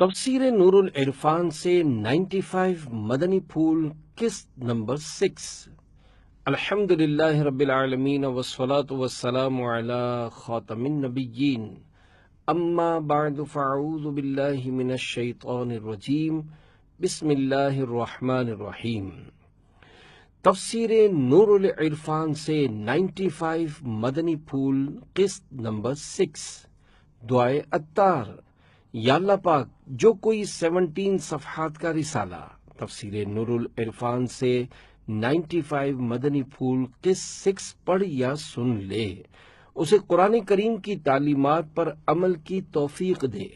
تفسیر نور العرفان سے 95 مدنی پھول قسط نمبر 6۔ الحمد للہ رب العالمین والصلاة والسلام علی خاتم النبیین، اما بعد فاعوذ باللہ من الشیطان الرجیم، بسم اللہ الرحمن الرحیم۔ تفسیر نور العرفان سے 95 مدنی پھول قسط نمبر 6۔ دعائے عطار۔ یا اللہ پاک، جو کوئی 17 صفحات کا رسالہ تفسیر نور العرفان سے 95 مدنی پھول قسط 6 پڑھ یا سن لے، اسے قرآن کریم کی تعلیمات پر عمل کی توفیق دے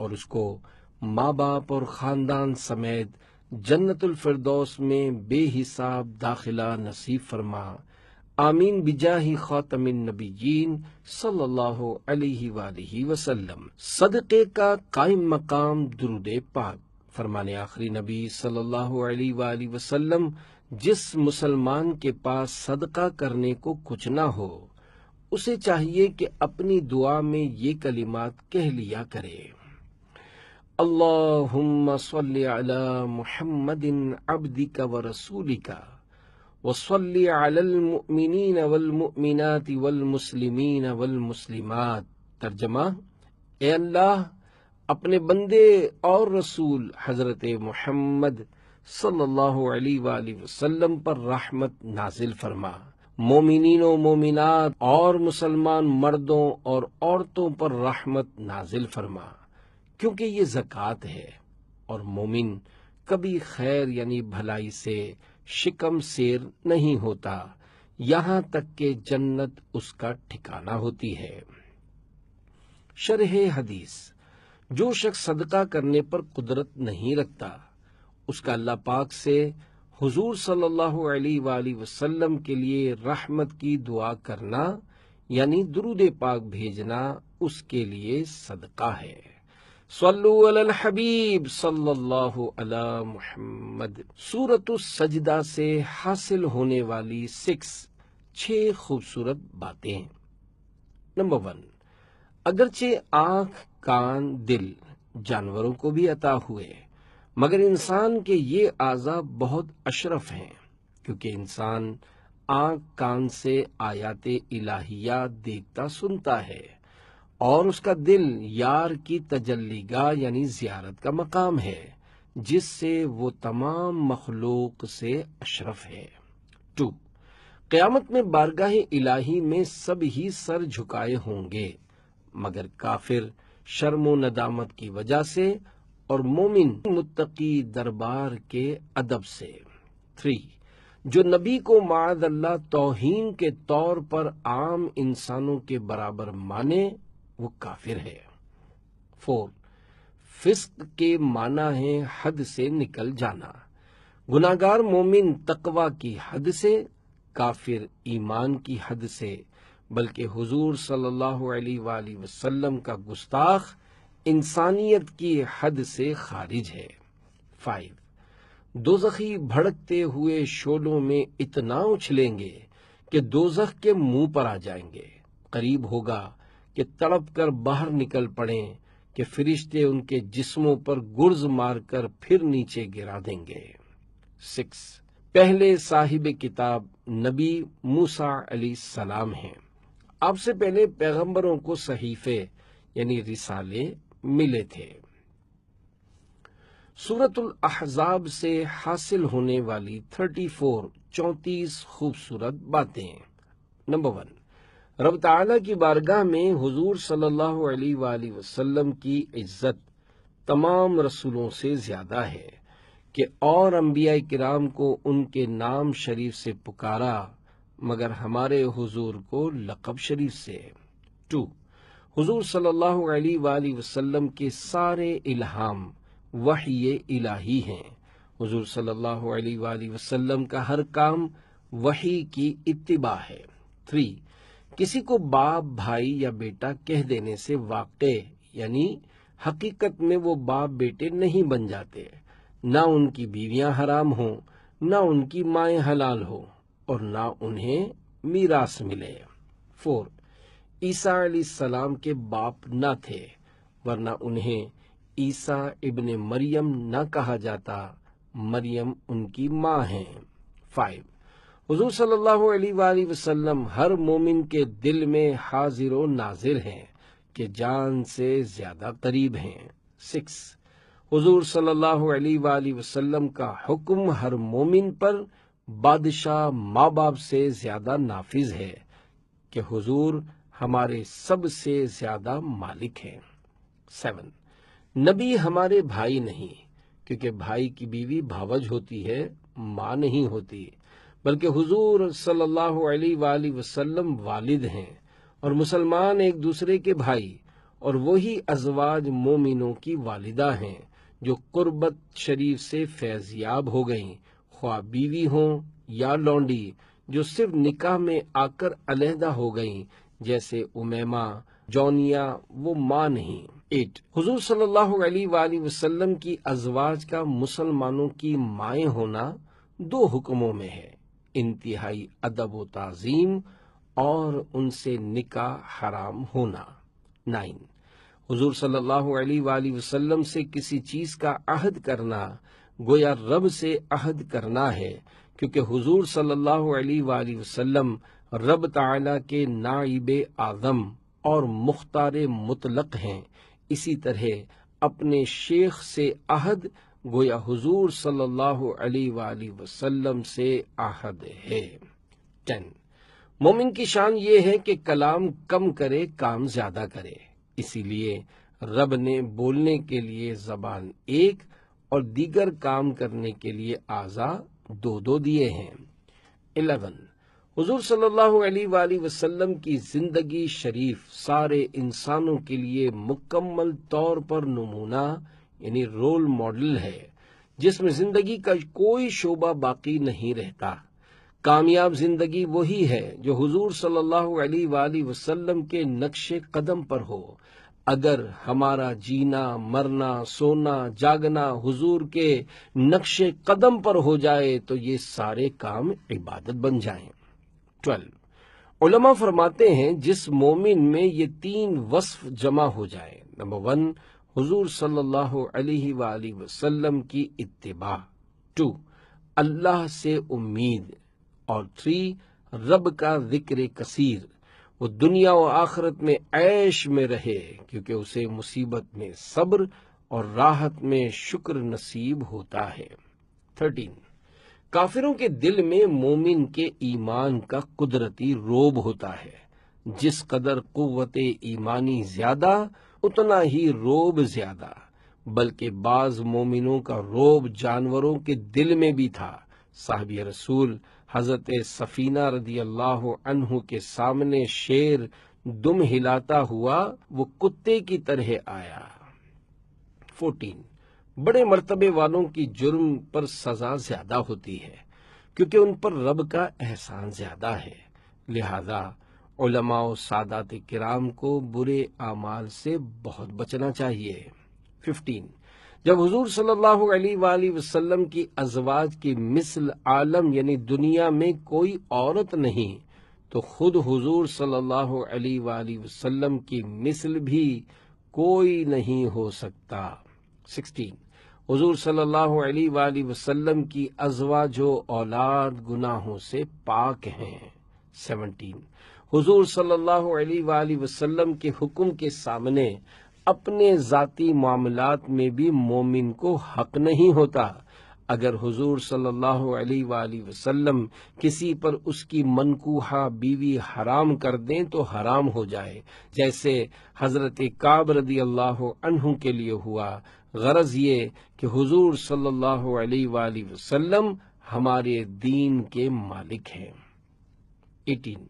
اور اس کو ماں باپ اور خاندان سمیت جنت الفردوس میں بے حساب داخلہ نصیب فرما، آمین بجاہ خاتم النبیین صلی اللہ علیہ وآلہ وسلم۔ صدقے کا قائم مقام درود پاک۔ فرمانے آخری نبی صلی اللہ علیہ وآلہ وسلم، جس مسلمان کے پاس صدقہ کرنے کو کچھ نہ ہو، اسے چاہیے کہ اپنی دعا میں یہ کلمات کہہ لیا کرے: اللہم صلی علی محمد عبدک ورسولک وصلی علی المؤمنین والمؤمنات والمسلمین والمسلمات۔ ترجمہ: اے اللہ، اپنے بندے اور رسول حضرت محمد صلی اللہ علیہ وآلہ وسلم پر رحمت نازل فرما، مومنین و مومنات اور مسلمان مردوں اور عورتوں پر رحمت نازل فرما، کیونکہ یہ زکوٰۃ ہے اور مومن کبھی خیر یعنی بھلائی سے شکم سیر نہیں ہوتا یہاں تک کہ جنت اس کا ٹھکانہ ہوتی ہے۔ شرح حدیث: جو شخص صدقہ کرنے پر قدرت نہیں رکھتا، اس کا اللہ پاک سے حضور صلی اللہ علیہ وآلہ وسلم کے لیے رحمت کی دعا کرنا یعنی درود پاک بھیجنا اس کے لیے صدقہ ہے۔ صلو علی الحبیب صلی اللہ علی محمد۔ سورۃ السجدہ سے حاصل ہونے والی 6 خوبصورت باتیں۔ نمبر 1، اگرچہ آنکھ، کان، دل جانوروں کو بھی عطا ہوئے، مگر انسان کے یہ اعضاء بہت اشرف ہیں، کیونکہ انسان آنکھ، کان سے آیات الہیہ دیکھتا سنتا ہے، اور اس کا دل یار کی تجلی گاہ یعنی زیارت کا مقام ہے، جس سے وہ تمام مخلوق سے اشرف ہے۔ 2، قیامت میں بارگاہ الہی میں سب ہی سر جھکائے ہوں گے، مگر کافر شرم و ندامت کی وجہ سے اور مومن متقی دربار کے ادب سے۔ 3، جو نبی کو معاذ اللہ توہین کے طور پر عام انسانوں کے برابر مانے، وہ کافر ہے۔ 4، فسق کے معنی ہے حد سے نکل جانا۔ گناہگار مومن تقوی کی حد سے، کافر ایمان کی حد سے، بلکہ حضور صلی اللہ علیہ وآلہ وسلم کا گستاخ انسانیت کی حد سے خارج ہے۔ 5، دوزخی بھڑکتے ہوئے شعلوں میں اتنا اچھلیں گے کہ دوزخ کے منہ پر آ جائیں گے، قریب ہوگا کہ تڑپ کر باہر نکل پڑیں کہ فرشتے ان کے جسموں پر گرز مار کر پھر نیچے گرا دیں گے۔ 6، پہلے صاحب کتاب نبی موسیٰ علیہ السلام ہیں۔ آپ سے پہلے پیغمبروں کو صحیفے یعنی رسالے ملے تھے۔ سورۃ الاحزاب سے حاصل ہونے والی 34 خوبصورت باتیں۔ نمبر 1، رب تعالیٰ کی بارگاہ میں حضور صلی اللہ علیہ وآلہ وسلم کی عزت تمام رسولوں سے زیادہ ہے کہ اور انبیاء کرام کو ان کے نام شریف سے پکارا، مگر ہمارے حضور کو لقب شریف سے۔ 2، حضور صلی اللہ علیہ وآلہ وسلم کے سارے الہام وحی الہی ہیں۔ حضور صلی اللہ علیہ وآلہ وسلم کا ہر کام وحی کی اتباع ہے۔ 3، کسی کو باپ، بھائی یا بیٹا کہہ دینے سے واقع یعنی حقیقت میں وہ باپ بیٹے نہیں بن جاتے، نہ ان کی بیویاں حرام ہوں، نہ ان کی مائیں حلال ہوں، اور نہ انہیں میراث ملے۔ 4، عیسیٰ علیہ السلام کے باپ نہ تھے، ورنہ انہیں عیسیٰ ابن مریم نہ کہا جاتا، مریم ان کی ماں ہیں۔ 5 حضور صلی اللہ علیہ وآلہ وسلم ہر مومن کے دل میں حاضر و ناظر ہیں کہ جان سے زیادہ قریب ہیں۔ 6 حضور صلی اللہ علیہ وآلہ وسلم کا حکم ہر مومن پر بادشاہ ماں باپ سے زیادہ نافذ ہے کہ حضور ہمارے سب سے زیادہ مالک ہیں۔ 7 نبی ہمارے بھائی نہیں، کیونکہ بھائی کی بیوی بھاوج ہوتی ہے، ماں نہیں ہوتی، بلکہ حضور صلی اللہ علیہ وآلہ وسلم والد ہیں، اور مسلمان ایک دوسرے کے بھائی، اور وہی ازواج مومنوں کی والدہ ہیں جو قربت شریف سے فیضیاب ہو گئیں، خواہ بیوی ہوں یا لونڈی جو صرف نکاح میں آ کر علیحدہ ہو گئیں، جیسے امیمہ جونیا، وہ ماں نہیں۔ 8 حضور صلی اللہ علیہ وآلہ وسلم کی ازواج کا مسلمانوں کی مائیں ہونا 2 حکموں میں ہے، انتہائی ادب و تعظیم اور ان سے نکاح حرام ہونا۔ 9 حضور صلی اللہ علیہ وآلہ وسلم سے کسی چیز کا عہد کرنا گویا رب سے عہد کرنا ہے، کیونکہ حضور صلی اللہ علیہ وآلہ وسلم رب تعالی کے نائب اعظم اور مختار مطلق ہیں۔ اسی طرح اپنے شیخ سے عہد گویا حضور صلی اللہ علیہ وآلہ وسلم سے عہد ہے۔ 10 مومن کی شان یہ ہے کہ کلام کم کرے، کام زیادہ کرے، اسی لیے رب نے بولنے کے لیے زبان ایک اور دیگر کام کرنے کے لیے اعضاء 2 دیے ہیں۔ 11 حضور صلی اللہ علیہ وآلہ وسلم کی زندگی شریف سارے انسانوں کے لیے مکمل طور پر نمونہ یعنی رول ماڈل ہے، جس میں زندگی کا کوئی شعبہ باقی نہیں رہتا۔ کامیاب زندگی وہی ہے جو حضور صلی اللہ علیہ وآلہ وسلم کے نقش قدم پر ہو۔ اگر ہمارا جینا، مرنا، سونا، جاگنا حضور کے نقش قدم پر ہو جائے تو یہ سارے کام عبادت بن جائیں۔ 12 علماء فرماتے ہیں جس مومن میں یہ 3 وصف جمع ہو جائے، نمبر 1 حضور صلی اللہ علیہ وآلہ وسلم کی اتباع، 2 اللہ سے امید، اور 3 رب کا ذکر کثیر، وہ دنیا و آخرت میں عیش میں رہے، کیونکہ اسے مصیبت میں صبر اور راحت میں شکر نصیب ہوتا ہے۔ 13 کافروں کے دل میں مومن کے ایمان کا قدرتی روب ہوتا ہے، جس قدر قوت ایمانی زیادہ اتنا ہی روب زیادہ، بلکہ بعض مومنوں کا روب جانوروں کے دل میں بھی تھا۔ صحابی رسول حضرت سفینہ رضی اللہ عنہ کے سامنے شیر دم ہلاتا ہوا وہ کتے کی طرح آیا۔ 14 بڑے مرتبے والوں کی جرم پر سزا زیادہ ہوتی ہے، کیونکہ ان پر رب کا احسان زیادہ ہے، لہذا علماء و سادات کرام کو برے اعمال سے بہت بچنا چاہیے۔ 15 جب حضور صلی اللہ علیہ وآلہ وسلم کی ازواج کی مثل عالم یعنی دنیا میں کوئی عورت نہیں، تو خود حضور صلی اللہ علیہ وآلہ وسلم کی مثل بھی کوئی نہیں ہو سکتا۔ 16 حضور صلی اللہ علیہ وآلہ وسلم کی ازواج و اولاد گناہوں سے پاک ہیں۔ 17 حضور صلی اللہ علیہ وآلہ وسلم کے حکم کے سامنے اپنے ذاتی معاملات میں بھی مومن کو حق نہیں ہوتا۔ اگر حضور صلی اللہ علیہ وآلہ وسلم کسی پر اس کی منکوحہ بیوی حرام کر دیں تو حرام ہو جائے، جیسے حضرت کعب رضی اللہ عنہ کے لیے ہوا۔ غرض یہ کہ حضور صلی اللہ علیہ وآلہ وسلم ہمارے دین کے مالک ہیں۔ 18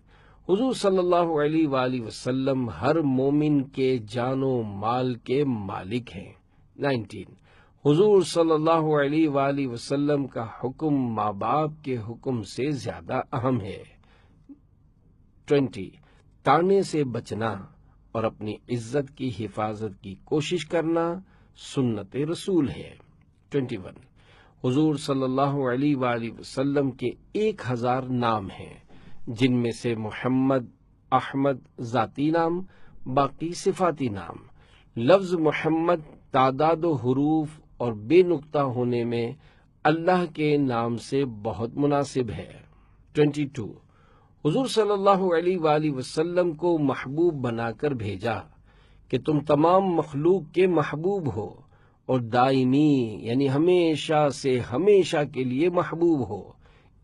حضور صلی اللہ علیہ وآلہ وسلم ہر مومن کے جان و مال کے مالک ہیں۔ 19 حضور صلی اللہ علیہ وآلہ وسلم کا حکم ماں باپ کے حکم سے زیادہ اہم ہے۔ 20 تانے سے بچنا اور اپنی عزت کی حفاظت کی کوشش کرنا سنت رسول ہے۔ 21 حضور صلی اللہ علیہ وآلہ وسلم کے 1000 نام ہیں، جن میں سے محمد، احمد ذاتی نام، باقی صفاتی نام۔ لفظ محمد تعداد و حروف اور بے نقطہ ہونے میں اللہ کے نام سے بہت مناسب ہے۔ 22 حضور صلی اللہ علیہ وآلہ وسلم کو محبوب بنا کر بھیجا کہ تم تمام مخلوق کے محبوب ہو اور دائمی یعنی ہمیشہ سے ہمیشہ کے لیے محبوب ہو،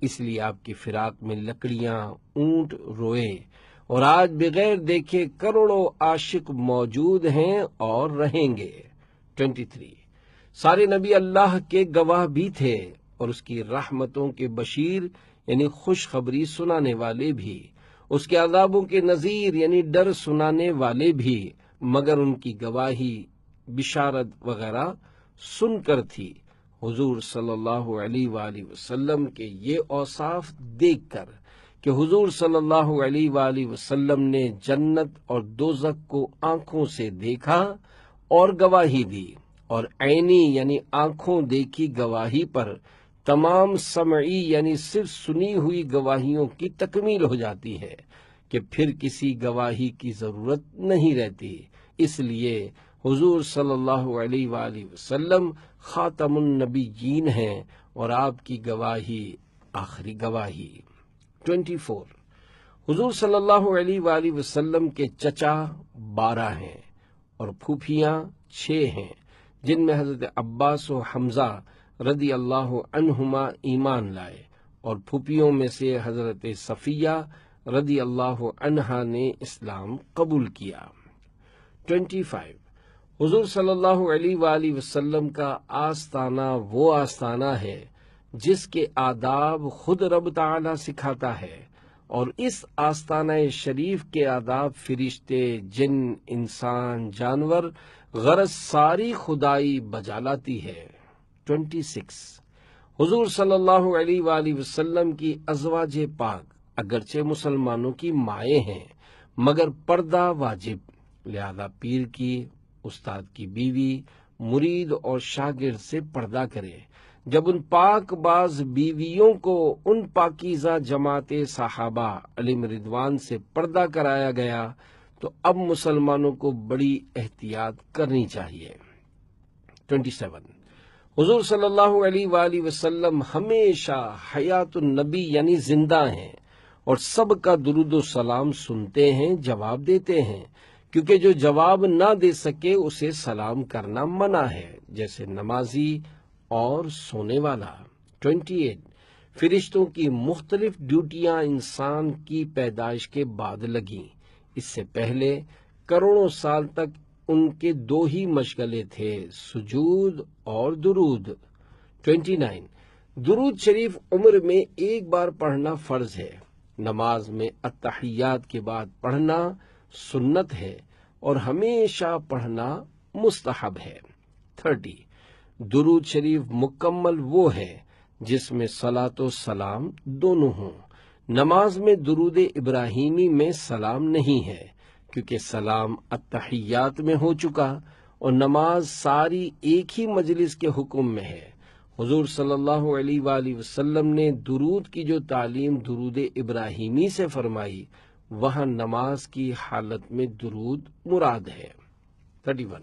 اس لیے آپ کی فراق میں لکڑیاں، اونٹ روئے، اور آج بغیر دیکھے کروڑوں عاشق موجود ہیں اور رہیں گے۔ 23 سارے نبی اللہ کے گواہ بھی تھے اور اس کی رحمتوں کے بشیر یعنی خوشخبری سنانے والے بھی، اس کے عذابوں کے نذیر یعنی ڈر سنانے والے بھی، مگر ان کی گواہی بشارت وغیرہ سن کر تھی۔ حضور صلی اللہ علیہ وآلہ وسلم کے یہ اوصاف دیکھ کر کہ حضور صلی اللہ علیہ وآلہ وسلم نے جنت اور دوزخ کو آنکھوں سے دیکھا اور گواہی دی، اور عینی یعنی آنکھوں دیکھی گواہی پر تمام سمعی یعنی صرف سنی ہوئی گواہیوں کی تکمیل ہو جاتی ہے کہ پھر کسی گواہی کی ضرورت نہیں رہتی۔ اس لیے حضور صلی اللہ علیہ وآلہ وسلم خاتم النبیین ہیں اور آپ کی گواہی آخری گواہی۔ 24 حضور صلی اللہ علیہ وآلہ وسلم کے چچا 12 ہیں اور پھوپھیاں 6 ہیں، جن میں حضرت عباس و حمزہ رضی اللہ عنہما ایمان لائے، اور پھوپھیوں میں سے حضرت صفیہ رضی اللہ عنہا نے اسلام قبول کیا۔ 25 حضور صلی اللہ علیہ وآلہ وسلم کا آستانہ وہ آستانہ ہے جس کے آداب خود رب تعالی سکھاتا ہے، اور اس آستانہ شریف کے آداب فرشتے، جن، انسان، جانور غرض ساری خدائی بجا لاتی ہے۔ 26 حضور صلی اللہ علیہ وآلہ وسلم کی ازواج پاک اگرچہ مسلمانوں کی مائیں ہیں مگر پردہ واجب، لہذا پیر کی، استاد کی بیوی، مرید اور شاگرد سے پردہ کرے۔ جب ان پاک باز بیویوں کو ان پاکیزہ جماعت صحابہ علیہم رضوان سے پردہ کرایا گیا تو اب مسلمانوں کو بڑی احتیاط کرنی چاہیے۔ 27 حضور صلی اللہ علیہ وآلہ وسلم ہمیشہ حیات النبی یعنی زندہ ہیں اور سب کا درود و سلام سنتے ہیں، جواب دیتے ہیں، کیونکہ جو جواب نہ دے سکے اسے سلام کرنا منع ہے، جیسے نمازی اور سونے والا۔ 28 فرشتوں کی مختلف ڈیوٹیاں انسان کی پیدائش کے بعد لگیں، اس سے پہلے کروڑوں سال تک ان کے 2 ہی مشغلے تھے، سجود اور درود۔ 29 درود شریف عمر میں ایک بار پڑھنا فرض ہے، نماز میں التحیات کے بعد پڑھنا سنت ہے اور ہمیشہ پڑھنا مستحب ہے۔ 30 درود شریف مکمل وہ ہے جس میں صلاۃ و سلام دونوں ہوں۔ نماز میں درود ابراہیمی میں سلام نہیں ہے کیونکہ سلام التحیات میں ہو چکا اور نماز ساری ایک ہی مجلس کے حکم میں ہے۔ حضور صلی اللہ علیہ وآلہ وسلم نے درود کی جو تعلیم درود ابراہیمی سے فرمائی وہاں نماز کی حالت میں درود مراد ہے۔ 31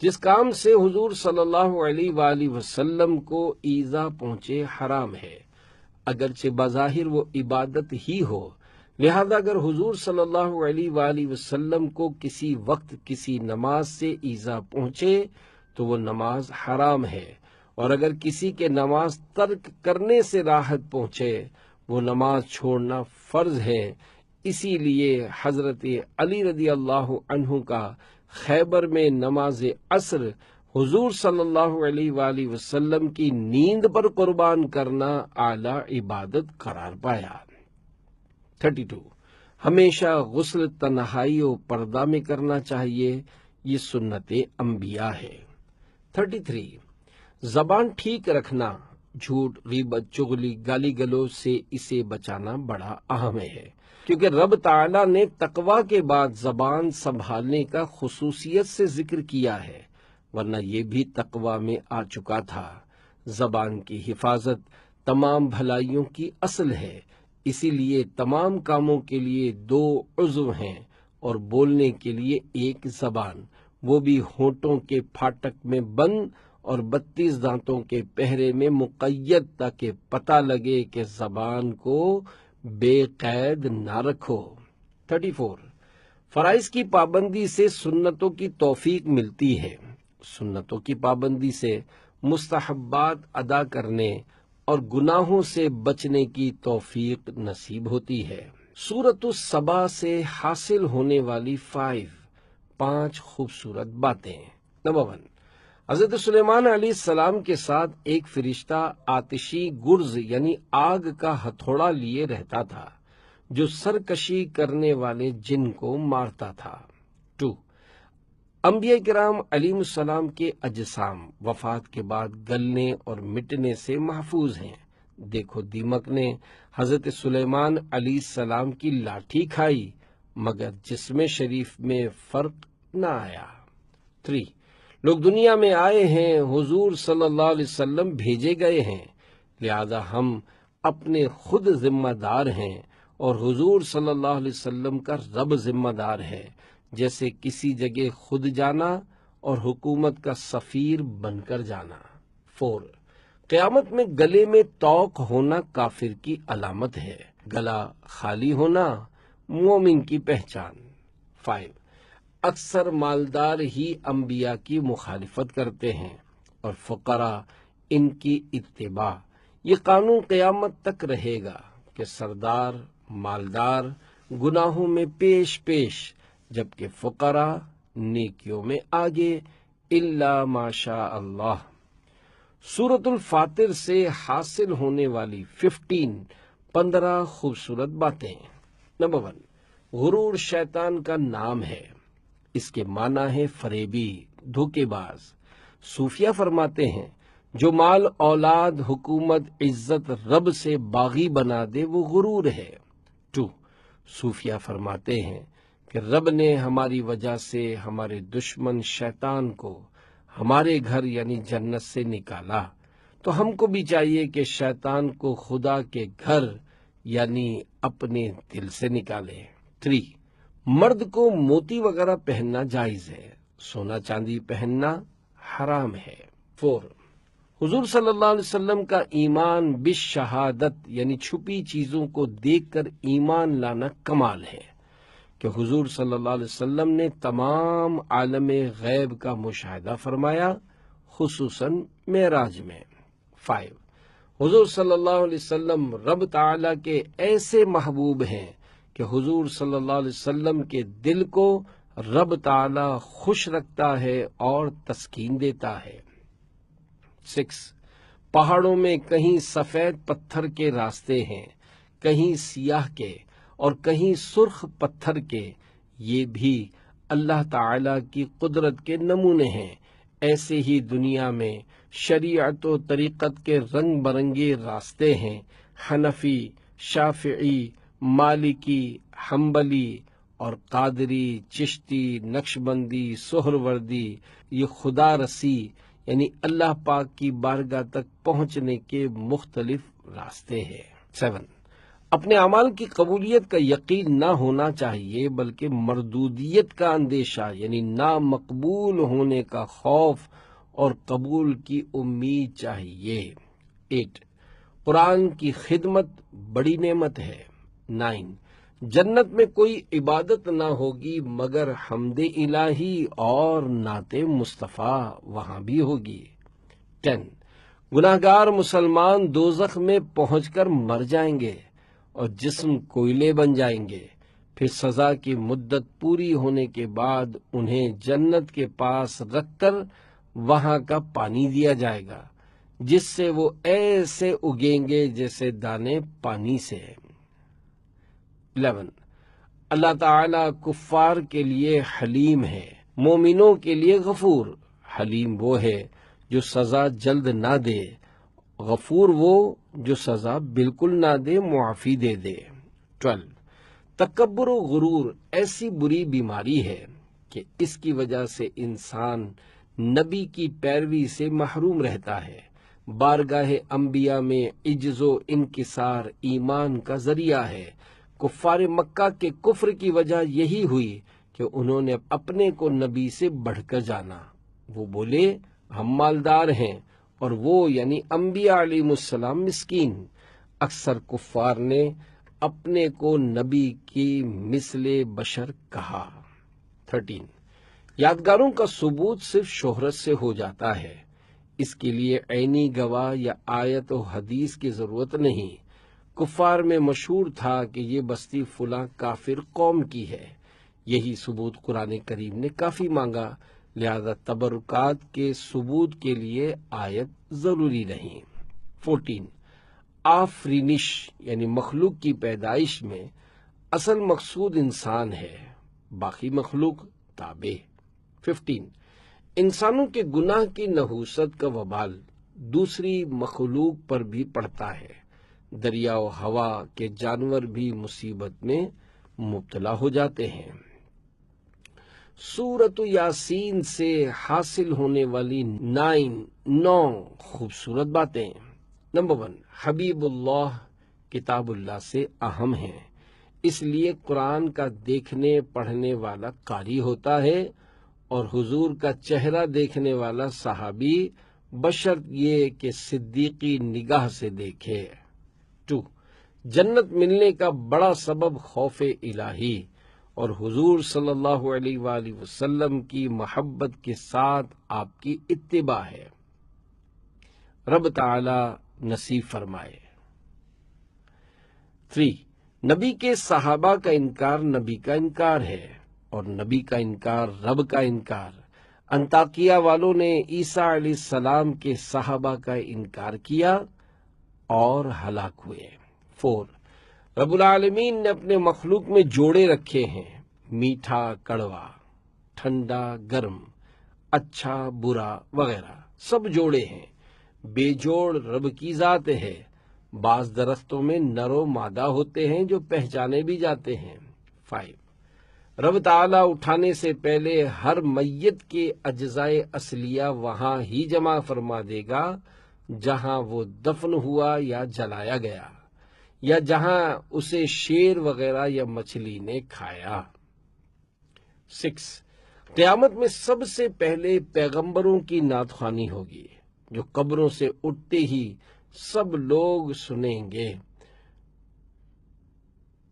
جس کام سے حضور صلی اللہ علیہ وآلہ وسلم کو ایذا پہنچے حرام ہے، اگرچہ بظاہر وہ عبادت ہی ہو، لہذا اگر حضور صلی اللہ علیہ وآلہ وسلم کو کسی وقت کسی نماز سے ایذا پہنچے تو وہ نماز حرام ہے، اور اگر کسی کے نماز ترک کرنے سے راحت پہنچے وہ نماز چھوڑنا فرض ہے۔ اسی لیے حضرت علی رضی اللہ عنہ کا خیبر میں نماز عصر حضور صلی اللہ علیہ وآلہ وسلم کی نیند پر قربان کرنا اعلی عبادت قرار پایا۔ 32 ہمیشہ غسل تنہائی و پردہ میں کرنا چاہیے، یہ سنت انبیاء ہے۔ 33 زبان ٹھیک رکھنا، جھوٹ، غیبت، چغلی، گالی گلوچ سے اسے بچانا بڑا اہم ہے، کیونکہ رب تعالیٰ نے تقوی کے بعد زبان سنبھالنے کا خصوصیت سے ذکر کیا ہے، ورنہ یہ بھی تقوی میں آ چکا تھا۔ زبان کی حفاظت تمام بھلائیوں کی اصل ہے، اسی لیے تمام کاموں کے لیے 2 عضو ہیں اور بولنے کے لیے 1 زبان، وہ بھی ہونٹوں کے پھاٹک میں بند اور 32 دانتوں کے پہرے میں مقید، تاکہ پتہ لگے کہ زبان کو بے قید نہ رکھو۔ 34 فرائض کی پابندی سے سنتوں کی توفیق ملتی ہے، سنتوں کی پابندی سے مستحبات ادا کرنے اور گناہوں سے بچنے کی توفیق نصیب ہوتی ہے۔ سورۃ السبا سے حاصل ہونے والی 5 خوبصورت باتیں۔ نمبر 1، حضرت سلیمان علیہ السلام کے ساتھ ایک فرشتہ آتشی گرز یعنی آگ کا ہتھوڑا لیے رہتا تھا جو سرکشی کرنے والے جن کو مارتا تھا۔ 2، انبیاء کرام علیہ السلام کے اجسام وفات کے بعد گلنے اور مٹنے سے محفوظ ہیں۔ دیکھو دیمک نے حضرت سلیمان علیہ السلام کی لاٹھی کھائی مگر جسم شریف میں فرق نہ آیا۔ 3، لوگ دنیا میں آئے ہیں، حضور صلی اللہ علیہ وسلم بھیجے گئے ہیں، لہذا ہم اپنے خود ذمہ دار ہیں اور حضور صلی اللہ علیہ وسلم کا رب ذمہ دار ہے، جیسے کسی جگہ خود جانا اور حکومت کا سفیر بن کر جانا۔ 4، قیامت میں گلے میں توق ہونا کافر کی علامت ہے، گلا خالی ہونا مومن کی پہچان۔ 5، اکثر مالدار ہی انبیاء کی مخالفت کرتے ہیں اور فقراء ان کی اتباع۔ یہ قانون قیامت تک رہے گا کہ سردار مالدار گناہوں میں پیش پیش، جبکہ فقراء نیکیوں میں آگے، الا ماشاء اللہ۔ سورۃ الفاتر سے حاصل ہونے والی 15 خوبصورت باتیں۔ نمبر 1، غرور شیطان کا نام ہے، اس کے معنی ہے فریبی، دھوکے باز۔ صوفیہ فرماتے ہیں جو مال اولاد حکومت عزت رب سے باغی بنا دے وہ غرور ہے۔ 2، صوفیہ فرماتے ہیں کہ رب نے ہماری وجہ سے ہمارے دشمن شیطان کو ہمارے گھر یعنی جنت سے نکالا، تو ہم کو بھی چاہیے کہ شیطان کو خدا کے گھر یعنی اپنے دل سے نکالے۔ 3، مرد کو موتی وغیرہ پہننا جائز ہے، سونا چاندی پہننا حرام ہے۔ 4، حضور صلی اللہ علیہ وسلم کا ایمان بالشہادت یعنی چھپی چیزوں کو دیکھ کر ایمان لانا کمال ہے کہ حضور صلی اللہ علیہ وسلم نے تمام عالم غیب کا مشاہدہ فرمایا، خصوصاً معراج میں۔ 5، حضور صلی اللہ علیہ وسلم رب تعالیٰ کے ایسے محبوب ہیں کہ حضور صلی اللہ علیہ وسلم کے دل کو رب تعالیٰ خوش رکھتا ہے اور تسکین دیتا ہے۔ 6، پہاڑوں میں کہیں سفید پتھر کے راستے ہیں، کہیں سیاہ کے اور کہیں سرخ پتھر کے، یہ بھی اللہ تعالی کی قدرت کے نمونے ہیں۔ ایسے ہی دنیا میں شریعت و طریقت کے رنگ برنگے راستے ہیں، حنفی، شافعی، مالکی، حنبلی اور قادری، چشتی، نقشبندی، سہروردی، یہ خدا رسی یعنی اللہ پاک کی بارگاہ تک پہنچنے کے مختلف راستے ہیں۔ 7، اپنے اعمال کی قبولیت کا یقین نہ ہونا چاہیے بلکہ مردودیت کا اندیشہ یعنی نامقبول ہونے کا خوف اور قبول کی امید چاہیے۔ 8، قرآن کی خدمت بڑی نعمت ہے۔ 9، جنت میں کوئی عبادت نہ ہوگی مگر حمد الہی اور نعت مصطفیٰ وہاں بھی ہوگی۔ 10، گناہگار مسلمان دوزخ میں پہنچ کر مر جائیں گے اور جسم کوئلے بن جائیں گے، پھر سزا کی مدت پوری ہونے کے بعد انہیں جنت کے پاس رکھ کر وہاں کا پانی دیا جائے گا جس سے وہ ایسے اگیں گے جیسے دانے پانی سے۔ 11، اللہ تعالیٰ کفار کے لیے حلیم ہے، مومنوں کے لیے غفور۔ حلیم وہ ہے جو سزا جلد نہ دے، غفور وہ جو سزا بالکل نہ دے، معافی دے دے۔ 12، تکبر و غرور ایسی بری بیماری ہے کہ اس کی وجہ سے انسان نبی کی پیروی سے محروم رہتا ہے۔ بارگاہ انبیاء میں عجز و انکسار ایمان کا ذریعہ ہے۔ کفار مکہ کے کفر کی وجہ یہی ہوئی کہ انہوں نے اپنے کو نبی سے بڑھ کر جانا۔ وہ بولے ہم مالدار ہیں اور وہ یعنی انبیاء علیہ السلام مسکین۔ اکثر کفار نے اپنے کو نبی کی مثل بشر کہا۔ 13 یادگاروں کا ثبوت صرف شہرت سے ہو جاتا ہے، اس کے لیے عینی گواہ یا آیت و حدیث کی ضرورت نہیں۔ کفار میں مشہور تھا کہ یہ بستی فلاں کافر قوم کی ہے، یہی ثبوت قرآن کریم نے کافی مانگا، لہذا تبرکات کے ثبوت کے لیے آیت ضروری نہیں۔ 14 آفرینش یعنی مخلوق کی پیدائش میں اصل مقصود انسان ہے، باقی مخلوق تابع۔ 15 انسانوں کے گناہ کی نحوست کا وبال دوسری مخلوق پر بھی پڑتا ہے، دریا و ہوا کے جانور بھی مصیبت میں مبتلا ہو جاتے ہیں۔ سورۃ یاسین سے حاصل ہونے والی 9 خوبصورت باتیں۔ نمبر 1 حبیب اللہ کتاب اللہ سے اہم ہیں، اس لیے قرآن کا دیکھنے پڑھنے والا قاری ہوتا ہے اور حضور کا چہرہ دیکھنے والا صحابی، بشرط یہ کہ صدیقی نگاہ سے دیکھے۔ 2 جنت ملنے کا بڑا سبب خوف الہی اور حضور صلی اللہ علیہ وآلہ وسلم کی محبت کے ساتھ آپ کی اتباع ہے۔ رب تعالی نصیب فرمائے۔ 3 نبی کے صحابہ کا انکار نبی کا انکار ہے اور نبی کا انکار رب کا انکار۔ انطاکیہ والوں نے عیسیٰ علیہ السلام کے صحابہ کا انکار کیا اور ہلاک ہوئے۔ 4 رب العالمین نے اپنے مخلوق میں جوڑے رکھے ہیں، میٹھا کڑوا، ٹھنڈا گرم، اچھا برا وغیرہ، سب جوڑے ہیں۔ بے جوڑ رب کی ذات ہے۔ بعض درختوں میں نر و مادہ ہوتے ہیں جو پہچانے بھی جاتے ہیں۔ 5 رب تعالیٰ اٹھانے سے پہلے ہر میت کے اجزائے اصلیہ وہاں ہی جمع فرما دے گا جہاں وہ دفن ہوا یا جلایا گیا، یا جہاں اسے شیر وغیرہ یا مچھلی نے کھایا۔ 6 قیامت میں سب سے پہلے پیغمبروں کی نعت خوانی ہوگی، جو قبروں سے اٹھتے ہی سب لوگ سنیں گے۔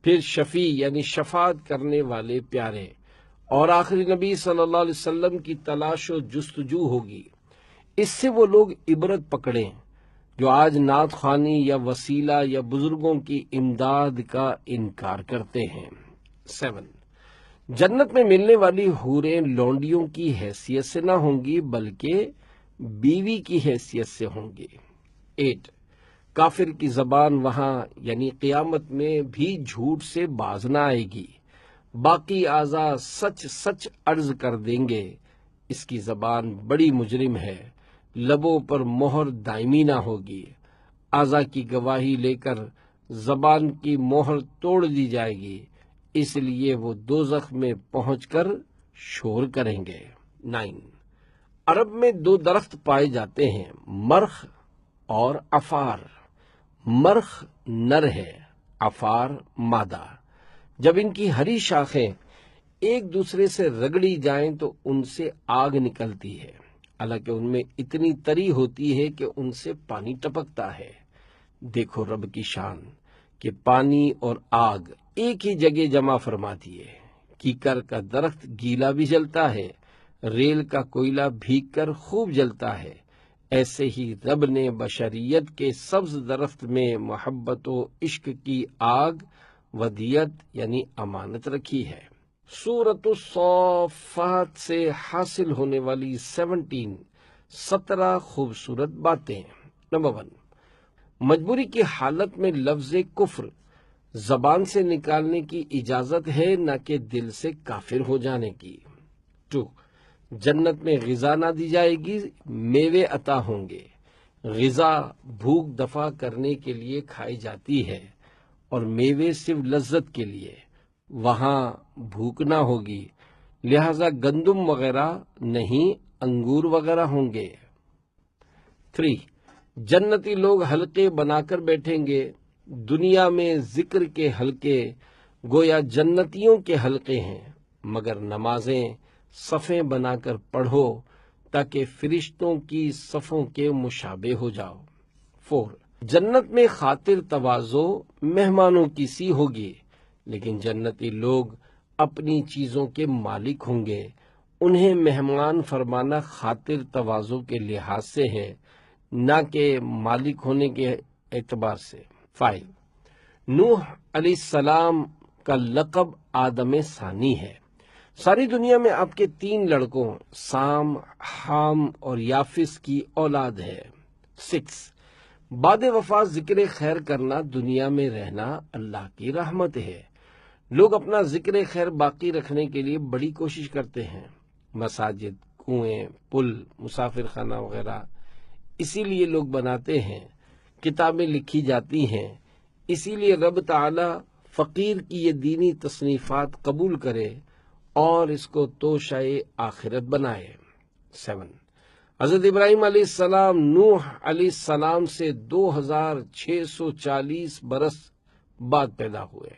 پھر شفیع یعنی شفاعت کرنے والے پیارے اور آخری نبی صلی اللہ علیہ وسلم کی تلاش و جستجو ہوگی۔ اس سے وہ لوگ عبرت پکڑیں جو آج نعت خوانی یا وسیلہ یا بزرگوں کی امداد کا انکار کرتے ہیں۔ 7 جنت میں ملنے والی حوریں لونڈیوں کی حیثیت سے نہ ہوں گی بلکہ بیوی کی حیثیت سے ہوں گی۔ 8 کافر کی زبان وہاں یعنی قیامت میں بھی جھوٹ سے باز نہ آئے گی، باقی اعضاء سچ سچ عرض کر دیں گے۔ اس کی زبان بڑی مجرم ہے، لبوں پر مہر دائمی نہ ہوگی۔ اعضاء کی گواہی لے کر زبان کی مہر توڑ دی جائے گی، اس لیے وہ دوزخ میں پہنچ کر شور کریں گے۔ 9 عرب میں 2 درخت پائے جاتے ہیں، مرخ اور عفار۔ مرخ نر ہے، عفار مادہ۔ جب ان کی ہری شاخیں ایک دوسرے سے رگڑی جائیں تو ان سے آگ نکلتی ہے، حالانکہ ان میں اتنی تری ہوتی ہے کہ ان سے پانی ٹپکتا ہے۔ دیکھو رب کی شان کہ پانی اور آگ ایک ہی جگہ جمع فرما دیے۔ کیکر کا درخت گیلا بھی جلتا ہے، ریل کا کوئلہ بھیگ کر خوب جلتا ہے، ایسے ہی رب نے بشریت کے سبز درخت میں محبت و عشق کی آگ ودیت یعنی امانت رکھی ہے۔ سورۃ الصافات سے حاصل ہونے والی 17 خوبصورت باتیں۔ نمبر 1 مجبوری کی حالت میں لفظ کفر زبان سے نکالنے کی اجازت ہے، نہ کہ دل سے کافر ہو جانے کی۔ 2 جنت میں غذا نہ دی جائے گی، میوے عطا ہوں گے۔ غذا بھوک دفع کرنے کے لیے کھائی جاتی ہے اور میوے صرف لذت کے لیے، وہاں بھوک نہ ہوگی، لہذا گندم وغیرہ نہیں، انگور وغیرہ ہوں گے۔ 3 جنتی لوگ حلقے بنا کر بیٹھیں گے، دنیا میں ذکر کے حلقے گویا جنتیوں کے حلقے ہیں، مگر نمازیں صفیں بنا کر پڑھو تاکہ فرشتوں کی صفوں کے مشابہ ہو جاؤ۔ 4 جنت میں خاطر تواضع مہمانوں کی سی ہوگی، لیکن جنتی لوگ اپنی چیزوں کے مالک ہوں گے، انہیں مہمان فرمانا خاطر تواضع کے لحاظ سے ہے، نہ کہ مالک ہونے کے اعتبار سے۔ 5 نوح علیہ السلام کا لقب آدم ثانی ہے۔ ساری دنیا میں آپ کے 3 لڑکوں سام، حام اور یافس کی اولاد ہے۔ 6 بعد وفات ذکر خیر کرنا دنیا میں رہنا اللہ کی رحمت ہے۔ لوگ اپنا ذکر خیر باقی رکھنے کے لیے بڑی کوشش کرتے ہیں، مساجد، کنویں، پل، مسافر خانہ وغیرہ اسی لیے لوگ بناتے ہیں، کتابیں لکھی جاتی ہیں، اسی لیے رب تعالی فقیر کی یہ دینی تصنیفات قبول کرے اور اس کو توشہ آخرت بنائے۔ 7 حضرت ابراہیم علیہ السلام نوح علیہ السلام سے 2640 برس بعد پیدا ہوئے،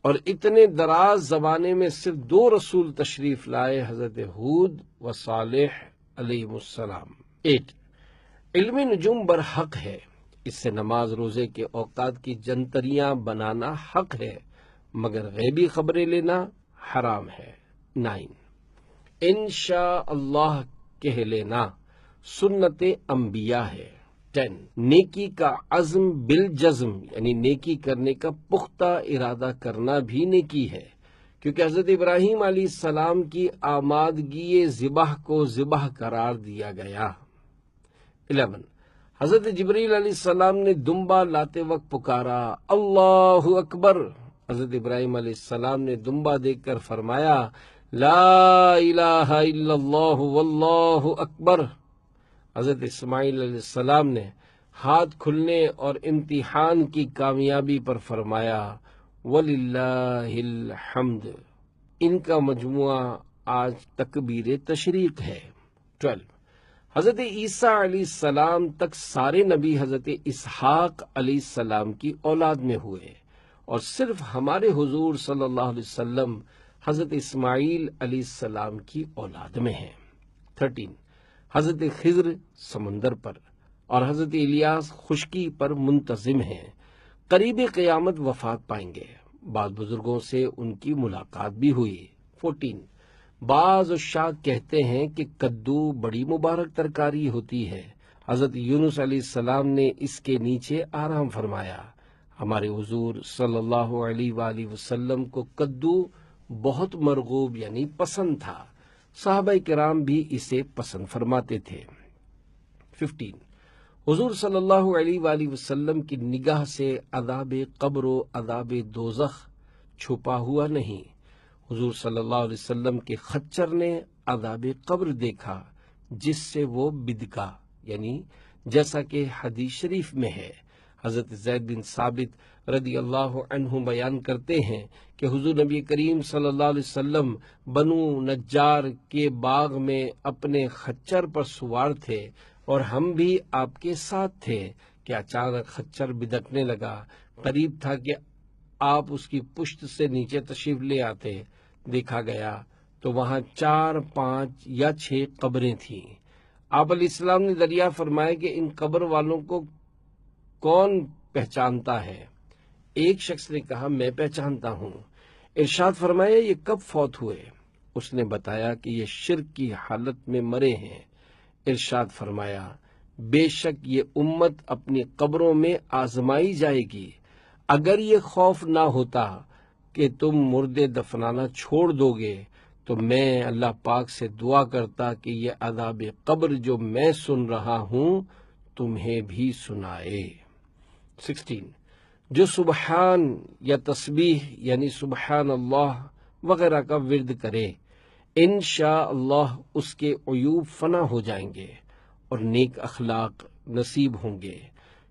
اور اتنے دراز زمانے میں صرف 2 رسول تشریف لائے، حضرت ہود و صالح علیہ السلام۔ 8 علم نجوم برحق ہے، اس سے نماز روزے کے اوقات کی جنتریاں بنانا حق ہے، مگر غیبی خبریں لینا حرام ہے۔ 9 انشاء اللہ کہہ لینا سنت انبیاء ہے۔ 10 نیکی کا عزم بالجزم، یعنی نیکی کرنے کا پختہ ارادہ کرنا بھی نیکی ہے، کیونکہ حضرت ابراہیم علیہ السلام کی آمادگی ذبح کو ذبح قرار دیا گیا۔ 11 حضرت جبریل علیہ السلام نے دمبا لاتے وقت پکارا اللہ اکبر، حضرت ابراہیم علیہ السلام نے دمبا دیکھ کر فرمایا لا الہ الا اللہ واللہ اکبر۔ حضرت اسماعیل علیہ السلام نے ہاتھ کھلنے اور امتحان کی کامیابی پر فرمایا وَلِلَّهِ الْحَمْدُ۔ ان کا مجموعہ آج تکبیر تشریق ہے۔ 12 حضرت عیسیٰ علیہ السلام تک سارے نبی حضرت اسحاق علیہ السلام کی اولاد میں ہوئے، اور صرف ہمارے حضور صلی اللہ علیہ وسلم حضرت اسماعیل علیہ السلام کی اولاد میں ہیں۔ 13 حضرت خضر سمندر پر اور حضرت الیاس خشکی پر منتظم ہیں، قریب قیامت وفات پائیں گے۔ بعض بزرگوں سے ان کی ملاقات بھی ہوئی۔ 14 بعض عشاق کہتے ہیں کہ کدو بڑی مبارک ترکاری ہوتی ہے، حضرت یونس علیہ السلام نے اس کے نیچے آرام فرمایا۔ ہمارے حضور صلی اللہ علیہ وآلہ وسلم کو کدو بہت مرغوب یعنی پسند تھا، صحابہ کرام بھی اسے پسند فرماتے تھے۔ 15 حضور صلی اللہ علیہ وآلہ وسلم کی نگاہ سے عذاب قبر و عذاب دوزخ چھپا ہوا نہیں۔ حضور صلی اللہ علیہ وسلم کے خچر نے عذاب قبر دیکھا، جس سے وہ بدکا، یعنی جیسا کہ حدیث شریف میں ہے۔ حضرت زید بن ثابت رضی اللہ عنہ بیان کرتے ہیں کہ حضور نبی کریم صلی اللہ علیہ وسلم بنو نجار کے باغ میں اپنے خچر پر سوار تھے، اور ہم بھی آپ کے ساتھ تھے کہ اچانک خچر بدکنے لگا، قریب تھا کہ آپ اس کی پشت سے نیچے تشریف لے آتے۔ دیکھا گیا تو وہاں 4، 5 یا 6 قبریں تھیں۔ آپ علیہ السلام نے دریافت فرمایا کہ ان قبر والوں کو کون پہچانتا ہے؟ ایک شخص نے کہا میں پہچانتا ہوں۔ ارشاد فرمایا یہ کب فوت ہوئے؟ اس نے بتایا کہ یہ شرک کی حالت میں مرے ہیں۔ ارشاد فرمایا بے شک یہ امت اپنی قبروں میں آزمائی جائے گی، اگر یہ خوف نہ ہوتا کہ تم مردے دفنانا چھوڑ دو گے تو میں اللہ پاک سے دعا کرتا کہ یہ عذاب قبر جو میں سن رہا ہوں تمہیں بھی سنائے۔ 16 جو سبحان یا تسبیح یعنی سبحان اللہ وغیرہ کا ورد کرے، انشاءاللہ اس کے عیوب فنا ہو جائیں گے اور نیک اخلاق نصیب ہوں گے،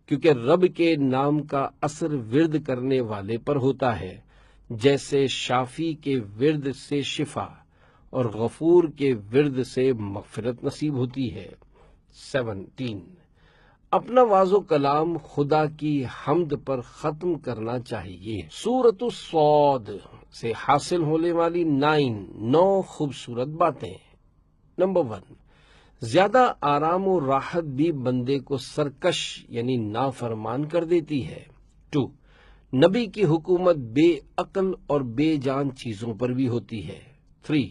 کیونکہ رب کے نام کا اثر ورد کرنے والے پر ہوتا ہے، جیسے شافی کے ورد سے شفا اور غفور کے ورد سے مغفرت نصیب ہوتی ہے۔ 17 اپنا واز و کلام خدا کی حمد پر ختم کرنا چاہیے۔ سورۃ الصاد سے حاصل ہونے والی 9 خوبصورت باتیں۔ نمبر 1، زیادہ آرام و راحت بھی بندے کو سرکش یعنی نافرمان کر دیتی ہے۔ 2، نبی کی حکومت بے عقل اور بے جان چیزوں پر بھی ہوتی ہے۔ 3،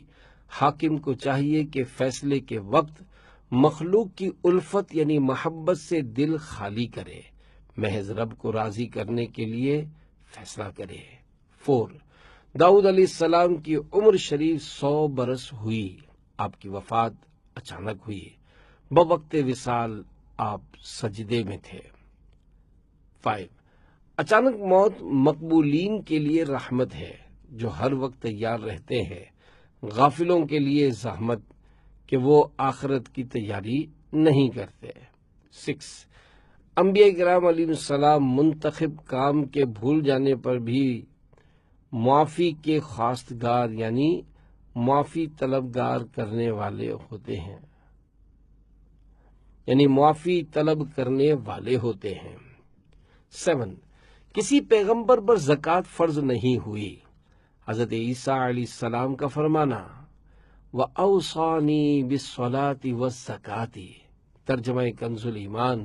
حاکم کو چاہیے کہ فیصلے کے وقت مخلوق کی الفت یعنی محبت سے دل خالی کرے، محض رب کو راضی کرنے کے لیے فیصلہ کرے۔ 4، داؤد علیہ السلام کی عمر شریف 100 برس ہوئی، آپ کی وفات اچانک ہوئی، بوقت وصال آپ سجدے میں تھے۔ 5، اچانک موت مقبولین کے لیے رحمت ہے جو ہر وقت تیار رہتے ہیں، غافلوں کے لیے زحمت کہ وہ آخرت کی تیاری نہیں کرتے۔ 6، انبیاء کرام علیہ السلام منتخب کام کے بھول جانے پر بھی معافی کے خواستگار یعنی معافی طلبگار کرنے والے ہوتے ہیں، یعنی معافی طلب کرنے والے ہوتے ہیں۔ 7، کسی پیغمبر پر زکوٰۃ فرض نہیں ہوئی۔ حضرت عیسیٰ علیہ السلام کا فرمانا وَأَوْصَانِي بِالصَّلَاةِ وَالزَّكَاةِ، ترجمہ کنز الایمان،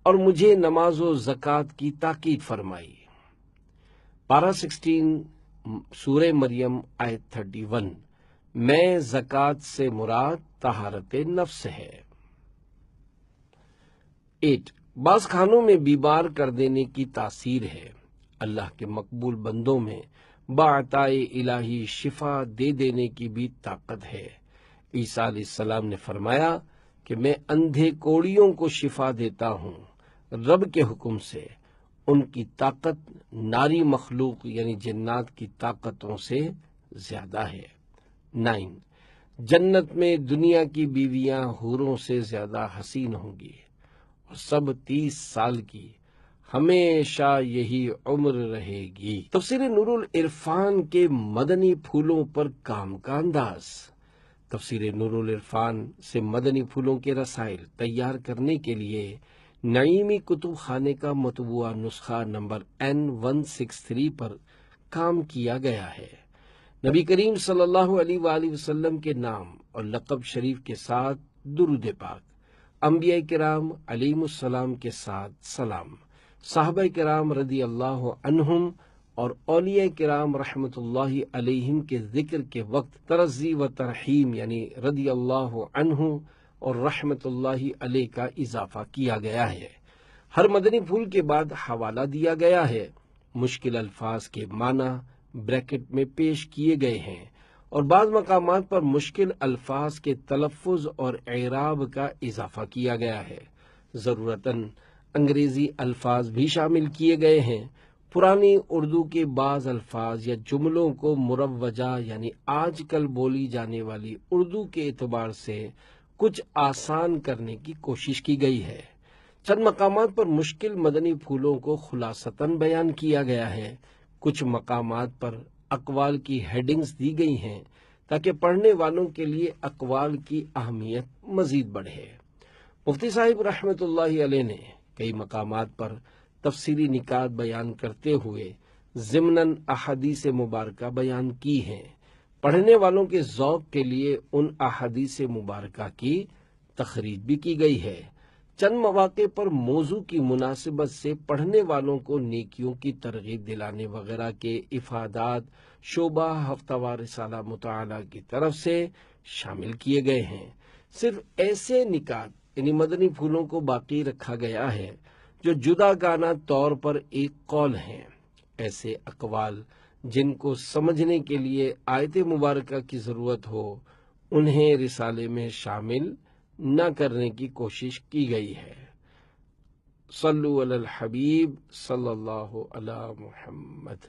اور مجھے نماز و زکوٰۃ کی تاکید فرمائی۔ پارہ 16 سورہ مریم آیت 31، میں زکوٰۃ سے مراد طہارت نفس ہے۔ 8، بعض کھانوں میں بیمار کر دینے کی تاثیر ہے۔ اللہ کے مقبول بندوں میں بعطائے الہی شفا دے دینے کی بھی طاقت ہے۔ عیسیٰ علیہ السلام نے فرمایا کہ میں اندھے کوڑیوں کو شفا دیتا ہوں رب کے حکم سے، ان کی طاقت ناری مخلوق یعنی جنات کی طاقتوں سے زیادہ ہے۔ 9، جنت میں دنیا کی بیویاں حوروں سے زیادہ حسین ہوں گی اور سب 30 سال کی، ہمیشہ یہی عمر رہے گی۔ تفسیر نور العرفان کے مدنی پھولوں پر کام کا انداز۔ تفسیر نور العرفان سے مدنی پھولوں کے رسائل تیار کرنے کے لیے نعیمی کتب خانے کا مطبوعہ نسخہ نمبر N163 پر کام کیا گیا ہے۔ نبی کریم صلی اللہ علیہ وآلہ وسلم کے نام اور لقب شریف کے ساتھ درود پاک، انبیاء کرام علیہم السلام کے ساتھ سلام، صحابہ کرام رضی اللہ عنہم اور اولیاء کرام رحمت اللہ علیہم کے ذکر کے وقت ترضی و ترحیم یعنی رضی اللہ عنہ اور رحمت اللہ علیہ کا اضافہ کیا گیا ہے۔ ہر مدنی پھول کے بعد حوالہ دیا گیا ہے۔ مشکل الفاظ کے معنی بریکٹ میں پیش کیے گئے ہیں اور بعض مقامات پر مشکل الفاظ کے تلفظ اور اعراب کا اضافہ کیا گیا ہے۔ ضرورتاً انگریزی الفاظ بھی شامل کیے گئے ہیں۔ پرانی اردو کے بعض الفاظ یا جملوں کو مروجہ یعنی آج کل بولی جانے والی اردو کے اعتبار سے کچھ آسان کرنے کی کوشش کی گئی ہے۔ چند مقامات پر مشکل مدنی پھولوں کو خلاصتاً بیان کیا گیا ہے۔ کچھ مقامات پر اقوال کی ہیڈنگز دی گئی ہیں تاکہ پڑھنے والوں کے لیے اقوال کی اہمیت مزید بڑھے۔ مفتی صاحب رحمت اللہ علیہ نے کئی مقامات پر تفسیری نکات بیان کرتے ہوئے ضمناً احادیث مبارکہ بیان کی ہیں۔ پڑھنے والوں کے ذوق کے لیے ان احادیث مبارکہ کی تخریج بھی کی گئی ہے۔ چند مواقع پر موضوع کی مناسبت سے پڑھنے والوں کو نیکیوں کی ترغیب دلانے وغیرہ کے افادات شعبہ ہفتہ وار رسالہ مطالعہ کی طرف سے شامل کیے گئے ہیں۔ صرف ایسے نکات یعنی مدنی پھولوں کو باقی رکھا گیا ہے جو جدا گانہ طور پر ایک قول ہیں۔ ایسے اقوال جن کو سمجھنے کے لیے آیت مبارکہ کی ضرورت ہو انہیں رسالے میں شامل نہ کرنے کی کوشش کی گئی ہے۔ صلو علی الحبیب صلی اللہ علی محمد۔